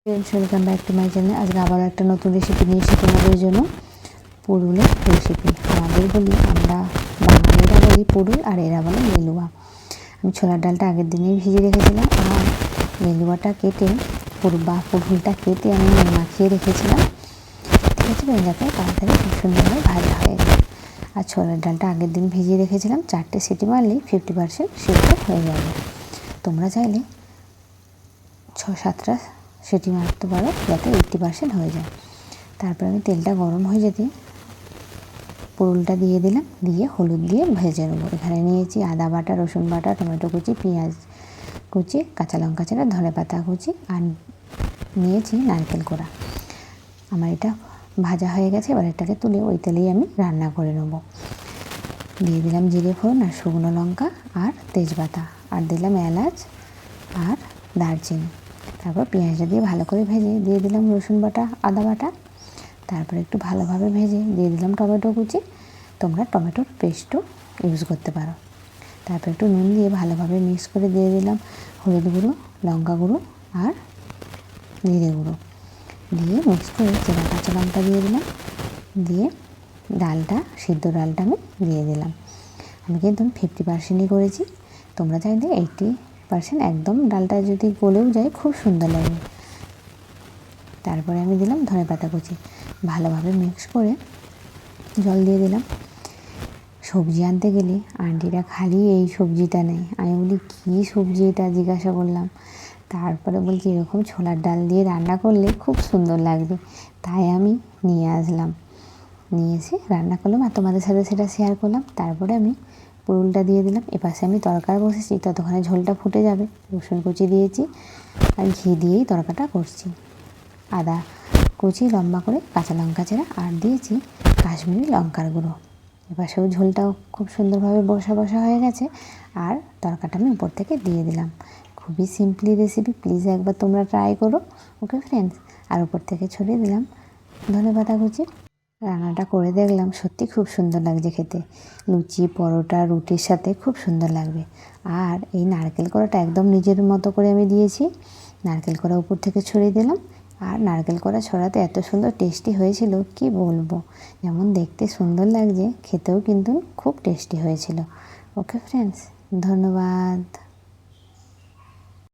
Welcome back to my channel. আজকে আবার একটা নতুন রেসিপি নিয়েছি তোমাদের জন্য, পুরুলের রেসিপি। আমাদের বলি, আমরা বাঙালিরা বলি পুরুল, আর এরা বলে লেলুয়া। আমি ছোলার ডালটা আগের দিনেই ভিজিয়ে রেখেছিলাম, আর লেলুয়াটা কেটে পুরুলটা কেটে আমি মাখিয়ে রেখেছিলাম, ঠিক আছে, যাতে তাড়াতাড়ি খুব সুন্দরভাবে ভাজা হয়ে যায়। আর ছোলার ডালটা আগের দিন ভিজিয়ে রেখেছিলাম, 4টে সিটি মারলেই 50% সিদ্ধ হয়ে যাবে। তোমরা চাইলে 6-7টা সিটি মারতে পারো, যাতে 80% হয়ে যায়। তারপর আমি তেলটা গরম হয়ে যেতে পুরুলটা দিয়ে দিলাম, দিয়ে হলুদ দিয়ে ভেজে নেবো। এখানে নিয়েছি আদা বাটা, রসুন বাটা, টমেটো কুচি, পেঁয়াজ কুচি, কাঁচা লঙ্কা চারা, ধনেপাতা কুচি, আর নিয়েছি নারকেল কোড়া। আমার এটা ভাজা হয়ে গেছে, এবার এটাকে তুলে ওই তেলেই আমি রান্না করে নেবো। দিয়ে দিলাম জিরে ফোড়ন আর শুকনো লঙ্কা আর তেজপাতা, আর দিলাম এলাচ আর দারচিনি। তারপর পেঁয়াজটা দিয়ে ভালো করে ভেজে দিয়ে দিলাম রসুন বাটা, আদা বাটা। তারপর একটু ভালোভাবে ভেজে দিয়ে দিলাম টমেটো কুচি। তোমরা টমেটোর পেস্টও ইউজ করতে পারো। তারপর একটু নুন দিয়ে ভালোভাবে মিক্স করে দিয়ে দিলাম হলুদ গুঁড়ো, লঙ্কা গুঁড়ো আর জিরে গুঁড়ো। দিয়ে মিক্স করে চেরা কাঁচা লঙ্কা দিয়ে দিলাম, দিয়ে সিদ্ধ ডালটা আমি দিয়ে দিলাম। আমি কিন্তু 50%ই করেছি, তোমরা চাইলে 80% একদম ডালটা যদি গলেও যায় খুব সুন্দর লাগবে। তারপরে আমি দিলাম ধনেপাতা কুচি, ভালোভাবে মিক্স করে জল দিয়ে দিলাম। সবজি আনতে গেলে আন্টিরা খালি এই সবজিটা নেয়, আমি বলি কী সবজি এটা, জিজ্ঞাসা করলাম। তারপরে বলছি এরকম ছোলার ডাল দিয়ে রান্না করলে খুব সুন্দর লাগবে, তাই আমি নিয়ে আসলাম। নিয়ে এসে রান্না করলাম আর তোমাদের সাথে সেটা শেয়ার করলাম। তারপরে আমি পুরুলটা দিয়ে দিলাম। এপাশে আমি তরকারি বসেছি, ততক্ষণে ঝোলটা ফুটে যাবে। রসুন কুচি দিয়েছি আর ঘি দিয়েই তরকাটা করছি। আদা কুচি লম্বা করে, কাঁচা লঙ্কা চেরা, আর দিয়েছি কাশ্মীরি লঙ্কার গুঁড়ো। এপাশেও ঝোলটাও খুব সুন্দরভাবে বসা হয়ে গেছে, আর তরকাটা আমি উপর থেকে দিয়ে দিলাম। খুবই সিম্পলি রেসিপি, প্লিজ একবার তোমরা ট্রাই করো, ওকে ফ্রেন্ডস। আর উপর থেকে ছড়িয়ে দিলাম ধনেপাতা কুচি। রান্নাটা করে দেখলাম, সত্যি খুব সুন্দর লাগছে খেতে। লুচি, পরোটা, রুটির সাথে খুব সুন্দর লাগবে। আর এই নারকেল কোড়াটা একদম নিজের মতো করে আমি দিয়েছি, নারকেল কোড়া উপর থেকে ছড়িয়ে দিলাম। আর নারকেল কোড়া ছড়াতে এত সুন্দর টেস্টি হয়েছিল কি বলবো, যেমন দেখতে সুন্দর লাগছে, খেতেও কিন্তু খুব টেস্টি হয়েছিল। ওকে ফ্রেন্ডস, ধন্যবাদ।